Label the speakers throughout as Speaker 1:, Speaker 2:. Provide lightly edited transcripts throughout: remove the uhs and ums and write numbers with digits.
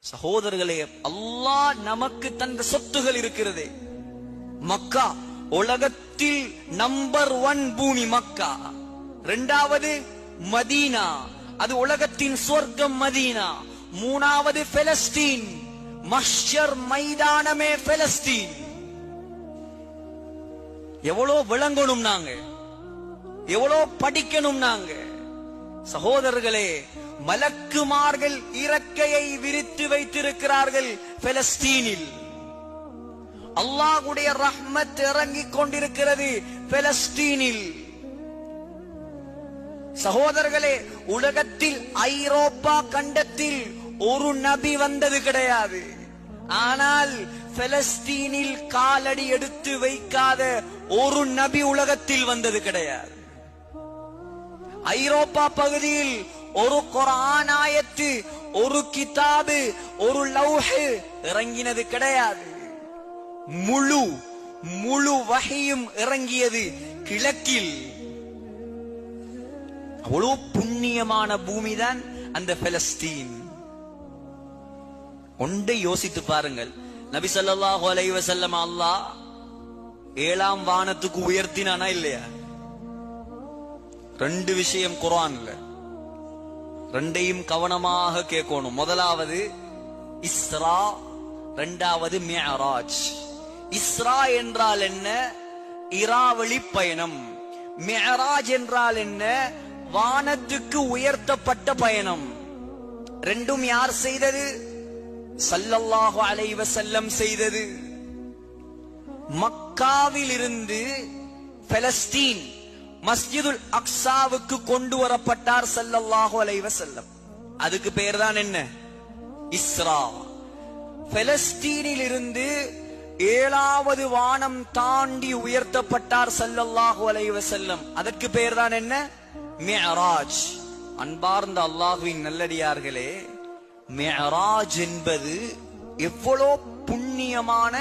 Speaker 1: சகோதரர்களே, அல்லாஹ் நமக்கு தந்த சொத்துகள் இருக்கிறது. மக்கா உலகத்தில் நம்பர் 1 பூமி மக்கா. இரண்டாவது மதீனா, அது உலகத்தின் சொர்க்கம் மதீனா. மூணாவது பெலஸ்தீன், மஹ்ஷர் மைதானமே பெலஸ்தீன். எவ்வளோ விளங்கணும் நாங்க, எவ்வளோ படிக்கணும் நாங்க. சகோதரர்களே, மலக்குமார்கள் இறக்கையை விரித்து வைத்திருக்கிறார்கள் பெலஸ்தீனில். அல்லாஹ்வுடைய ரஹ்மத் இறங்கிக் கொண்டிருக்கிறது பெலஸ்தீனில். சகோதரர்களே, உலகத்தில் ஐரோப்பா கண்டத்தில் ஒரு நபி வந்தது கிடையாது. ஆனால் பெலஸ்தீனில் காலடி எடுத்து வைக்காத ஒரு நபி உலகத்தில் வந்தது கிடையாது. ஐரோப்பா பகுதியில் ஒரு குர்ஆன் ஆயத்து, ஒரு கிதாபு, ஒரு லௌஹ் இறங்கினது கிடையாது. முழு வஹியும் இறங்கியது கிழக்கில். அவ்வளவு புண்ணியமான பூமிதான் அந்த பெலஸ்தீன். ஒன்றை யோசித்து பாருங்கள். நபி ஸல்லல்லாஹு அலைஹி வஸல்லம் அல்லாஹ் 7ஆம் வானத்துக்கு உயர்த்தினானா இல்லையா? 2 விஷயம் குர்ஆன்ல, 2ஐயும் கவனமாக கேட்கணும். முதலாவது இஸ்ரா, இரண்டாவது மிஅராஜ். இஸ்ரா என்றால் என்ன? இராவளி பயணம். மிஅராஜ் என்றால் என்ன? வானத்துக்கு உயர்த்தப்பட்ட பயணம். ரெண்டும் யார் செய்தது? ஸல்லல்லாஹு அலைஹி வஸல்லம் செய்தது. மக்காவில் இருந்து பெலஸ்தீன் மஸ்ஜிதுல் அக்ஸாவுக்கு கொண்டு வரப்பட்டார் ஸல்லல்லாஹு அலைஹி வஸல்லம். அதுக்கு பேர் தான் என்ன? இஸ்ரா. பெலஸ்தீனில் இருந்து 7வது வானம் தாண்டி உயர்த்தப்பட்டார் ஸல்லல்லாஹு அலைஹி வஸல்லம். அதற்கு பேர் தான் என்ன? மிஅராஜ். அன்பார்ந்த அல்லாஹ்வின் நல்லடியார்களே, மிஅராஜ் என்பது எவ்வளவு புண்ணியமான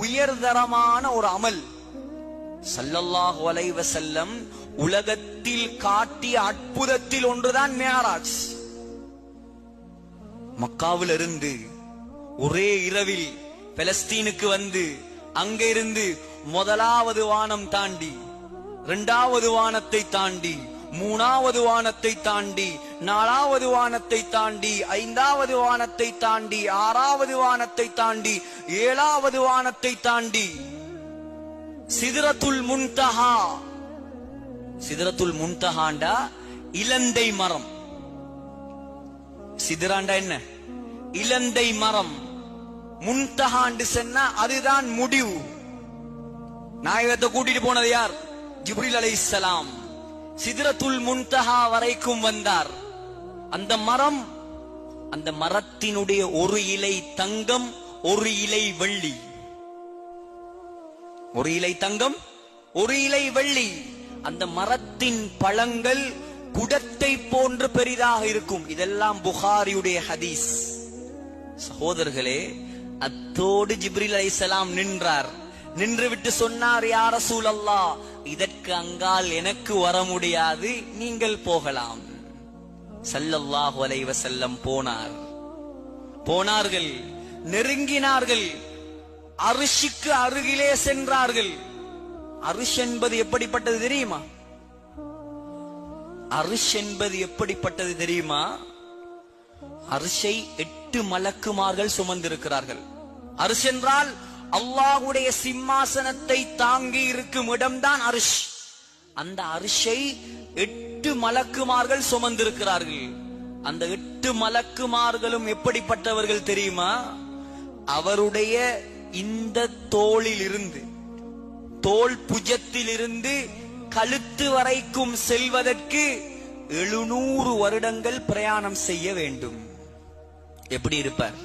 Speaker 1: உயர்தரமான ஒரு அமல். ஸல்லல்லாஹு அலைஹி வஸல்லம் உலகத்தில் காட்டிய அற்புதத்தில் ஒன்றுதான் மிஅராஜ். மக்காவில் இருந்து ஒரே இரவில் பெலஸ்தீனுக்கு வந்து அங்க இருந்து முதலாவது வானம் தாண்டி, 2வது வானத்தை தாண்டி, 3வது வானத்தை தாண்டி, 4வது வானத்தை தாண்டி, 5வது வானத்தை தாண்டி, 6வது வானத்தை தாண்டி, 7வது வானத்தை தாண்டி சிதறத்துல் முன்தஹா. சிதறத்துல் முன்தஹாண்டா இலந்தை மரம். சிதறாண்டா என்ன? இலந்தை மரம். முன்தஹாண்டு சொன்னா அதுதான் முடிவு. நாயகத்தை கூட்டிட்டு போனது யார்? ஜிப்ரீல் அலைஹிஸ்ஸலாம். சிதறத்துல் முன்தஹா வரைக்கும் வந்தார். அந்த மரம், அந்த மரத்தினுடைய ஒரு இலை தங்கம், ஒரு இலை வெள்ளி. ஒரு இலை தங்கம், ஒரு இலை வெள்ளி. அந்த மரத்தின் பழங்கள் குடத்தை போன்று பெரிதாக இருக்கும். இதெல்லாம் புகாரியுடைய ஹதீஸ். சகோதரர்களே, அத்தோடு ஜிப்ரீல் அலைஹிஸ்ஸலாம் நின்றார். நின்று விட்டு சொன்னார், யா ரசூலல்லாஹ், இதற்கு அங்கால் எனக்கு வர முடியாது, நீங்கள் போகலாம். ஸல்லல்லாஹு அலைஹி வஸல்லம் போனார்கள், நெருங்கினார்கள், அரிஷுக்கு அருகிலே சென்றார்கள். அரிஷ் என்பது எப்படிப்பட்டது தெரியுமா? அரிஷ் என்பது எப்படிப்பட்டது தெரியுமா? அரிஷை 8 மலக்குமார்கள் சுமந்திருக்கிறார்கள். அரிஷ் என்றால் அல்லாஹ்வுடைய சிம்மாசனத்தை தாங்கி இருக்கும் இடம்தான் அரிஷ். அந்த அரிஷை 8 மலக்குமார்கள் சுமந்திருக்கிறார்கள். அந்த 8 மலக்குமார்களும் எப்படிப்பட்டவர்கள் தெரியுமா? அவருடைய இந்த தோளில் இருந்து, தோல் புஜத்தில் இருந்து கழுத்து வரைக்கும் செல்வதற்கு 700 வருடங்கள் பிரயாணம் செய்ய வேண்டும். எப்படி இருப்பார்?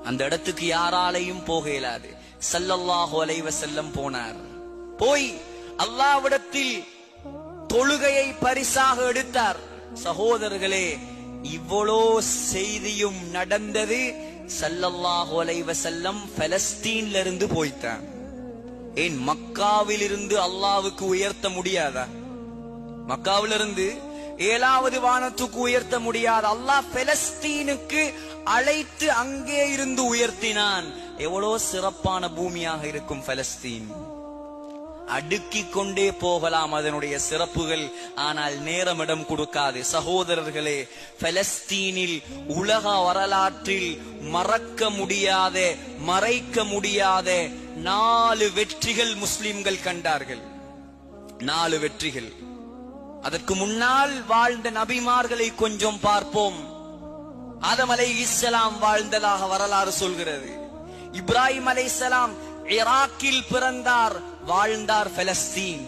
Speaker 1: அந்த இடத்துக்கு யாராலையும் போக இயலாது. ஸல்லல்லாஹு அலைஹி வஸல்லம் போனார். போய் அல்லாஹ்விடத்தில் தொழுகையை பரிசாக எடுத்தார். சகோதரர்களே, இவ்வளோ செய்தியும் நடந்தது. ஸல்லல்லாஹு அலைஹி வஸல்லம் பலஸ்தீன்ல இருந்து போய்த்தான். ஏன் மக்காவில் இருந்து அல்லாஹ்வுக்கு உயர்த்த முடியாதா? மக்காவிலிருந்து 7வது வானத்துக்கு உயர்த்த முடியாது. அல்லாஹ் பலஸ்தீனுக்கு அழைத்து அங்கே இருந்து உயர்த்தினான். எவ்வளவு சிறப்பான பூமியாக இருக்கும் பலஸ்தீன். அடுக்கிக் கொண்டே போகலாம் அதனுடைய சிறப்புகள். ஆனால் நேரமிடம் கொடுக்காது. சகோதரர்களே, பலஸ்தீனில் உலக வரலாற்றில் மறக்க முடியாத, மறைக்க முடியாத 4 வெற்றிகள் முஸ்லிம்கள் கண்டார்கள். 4 வெற்றிகள். அதற்கு முன்னால் வாழ்ந்த நபிமார்களை கொஞ்சம் பார்ப்போம். ஆதம் அலைஹிஸ்ஸலாம் வாழ்ந்ததாக வரலாறு சொல்கிறது. இப்ராஹிம் அலைஹிஸ்ஸலாம் ஈராக்கில் பிறந்தார், வாழ்ந்தார் பலஸ்தீன்.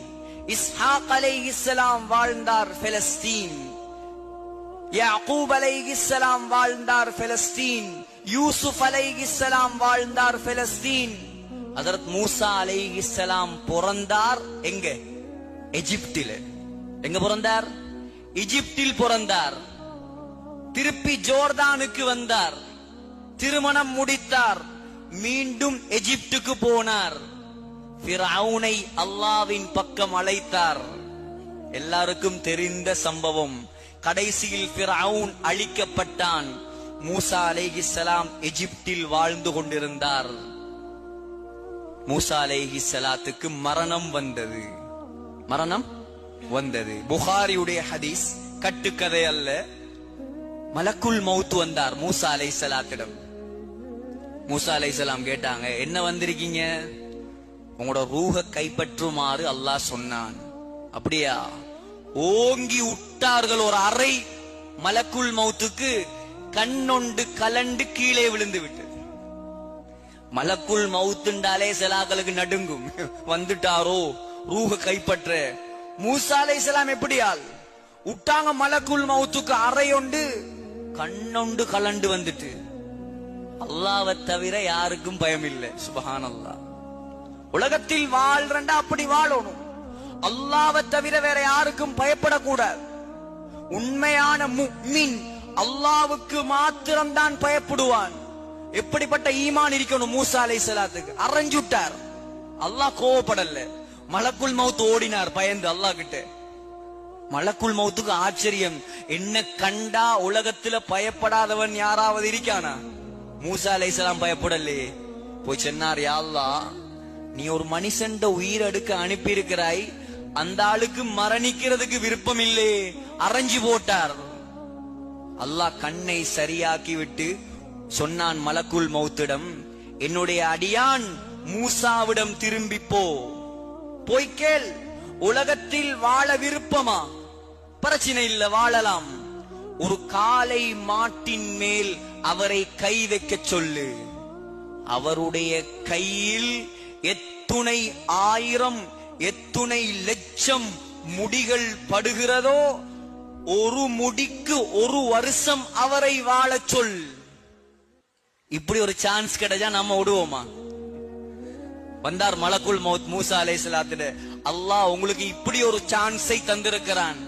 Speaker 1: இஸ்ஹாக் அலைஹிஸ்ஸலாம் வாழ்ந்தார் பலஸ்தீன். யாக்கூப் அலைஹிஸ்ஸலாம் வாழ்ந்தார் பலஸ்தீன். யூசுப் அலைஹிஸ்ஸலாம் வாழ்ந்தார் பலஸ்தீன். ஹஜ்ரத் மூசா அலைஹிஸ்ஸலாம் பிறந்தார் எங்க? எகிப்தில். எங்க பிறந்தார்? எகிப்தில் பிறந்தார். திருப்பி ஜோர்தானுக்கு வந்தார், திருமணம் முடித்தார், மீண்டும் எகிப்துக்கு போனார். ஃபிரௌனை அல்லாஹ்வின் பக்கம் அழைத்தார். எல்லாருக்கும் தெரிந்த சம்பவம். கடைசியில் ஃபிரௌன் அழிக்கப்பட்டான். மூசா அலைஹிஸ்ஸலாம் எகிப்தில் வாழ்ந்து கொண்டிருந்தார். மூசா அலைஹிஸ்ஸலாத்துக்கு மரணம் வந்தது. மரணம் வந்தது. புகாரியுடைய ஹதீஸ், கட்டுக்கதை அல்ல. மலக்குல் மௌத் வந்தார் மூசா அலைஹிஸ்ஸலாத்திடம். மூசா அலைஹிஸ்ஸலாம் கேட்டாங்க, என்ன வந்திருக்கீங்க? உங்களோட ரூஹ கைப்பற்றுமாறு அல்லாஹ் சொன்னான். அப்படியா? ஓங்கி விட்டார்கள் ஒரு அறை. மலக்குல் மௌத்துக்கு கண்ணொண்டு கலண்டு கீழே விழுந்து விட்டது. மலக்குல் மௌத்துண்டாலே சிலாக்களுக்கு நடுங்கும். வந்துட்டாரோ ரூஹ கைப்பற்ற. மூசா அலைஹிஸ்ஸலாம் எப்படியால் விட்டாங்க மலக்குல் மௌத்துக்கு அறையொண்டு கண்ணொண்டு கலண்டு வந்துட்டு. அல்லாஹ்வை தவிர யாருக்கும் பயம் இல்லை. சுப்ஹானல்லாஹ். உலகத்தில் வாழ்றண்டா அப்படி வாழணும். அல்லாஹ்வை தவிர வேற யாருக்கும் பயப்படக்கூடாது. உண்மையான முஃமின் அல்லாஹ்வுக்கு மாத்திரம்தான் பயப்படுவான். எப்படிப்பட்ட ஈமான் இருக்கணும் மூசா அலைஹிஸ்ஸலாத்துக்கு. அரைஞ்சுட்டார். அல்லாஹ் கோவப்படல. மலக்குல் மௌத் ஓடினார் பயந்து அல்லாஹ் கிட்ட. மலக்குல் மௌத்துக்கு ஆச்சரியம், என்ன கண்டா உலகத்துல பயப்படாதவன் யாராவது இருக்கானா? மூசா அலைஹிஸ்ஸலாம் பயப்படலே. போய் சொன்னார், யா அல்லாஹ், நீ ஒரு மனுஷன் உயிர் எடுக்க அனுப்பி இருக்கிறாய், அந்த ஆளுக்கு மரணிக்கிறதுக்கு விருப்பம் இல்லே, அரைஞ்சு போட்டார். அல்லாஹ் கண்ணை சரியாக்கி விட்டு சொன்னான் மலக்குல் மௌத்திடம், என்னுடைய அடியான் மூசாவிடம் திரும்பி போய் கேள், உலகத்தில் வாழ விருப்பமா? பிரச்சனை இல்ல, வாழலாம். ஒரு காளை மாட்டின் மேல் அவரை கை வைக்க சொல்லு. அவருடைய கையில் எத்துணை ஆயிரம் எத்துணை லட்சம் முடிகள் படுகிறதோ, ஒரு முடிக்கு 1 வருஷம் அவரை வாழ சொல். இப்படி ஒரு சான்ஸ் கிடைச்சா நம்ம விடுவோமா? வந்தார் மலக்குல் மௌத் மூசா அலைஹிஸ்ஸலாத்திட. அல்லாஹ் உங்களுக்கு இப்படி ஒரு சான்ஸை தந்திருக்கிறான்.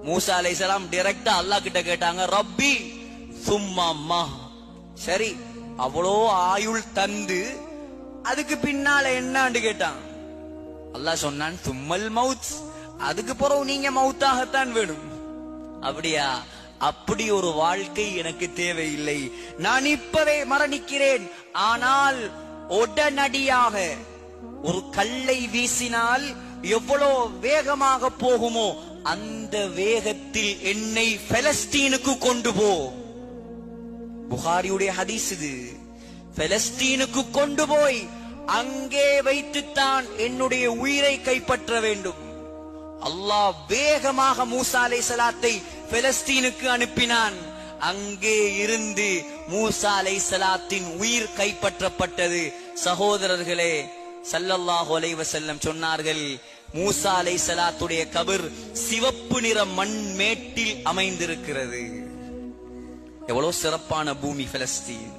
Speaker 1: மூசா அலைஹிஸ்ஸலாம் டைரக்டா அல்லாஹ் கிட்ட கேட்டாங்க, ரப்பி சும்மா மா. சரி, அவ்வளோ ஆயுள் தந்து அதுக்கு பின்னால என்னன்னு கேட்டான். அல்லாஹ் சொன்னான், சும்மல் மவுத், அதுக்கு பிறகு நீங்க மவுத்தாகத்தான் வேணும். அப்படியா? அப்படி ஒரு வாழ்க்கை எனக்கு தேவையில்லை. நான் இப்பவே மரணிக்கிறேன். ஆனால் உடனடியாக ஒரு கல்லை வீசினால் எவ்வளவு வேகமாக போகுமோ அந்த வேகத்தில் என்னை பலஸ்தீனுக்கு கொண்டு போ. புகாரியுடைய ஹதீஸ் இது. பலஸ்தீனுக்கு கொண்டு போய் அங்கே வைத்துத்தான் என்னுடைய உயிரை கைப்பற்ற வேண்டும். அல்லாஹ் வேகமாக மூசா அலைஹிஸ்ஸலாத்தை பலஸ்தீனுக்கு அனுப்பினான். அங்கே இருந்து மூசா அலைஹிஸ்ஸலாத்தின் உயிர் கைப்பற்றப்பட்டது. சகோதரர்களே, ஸல்லல்லாஹு அலைஹி வஸல்லம் சொன்னார்கள், மூசா அலைஹிஸ்ஸலாத்துடைய கபர் சிவப்பு நிற மண் மேட்டில் அமைந்திருக்கிறது. எவ்வளவு சிறப்பான பூமி பலஸ்தீன்.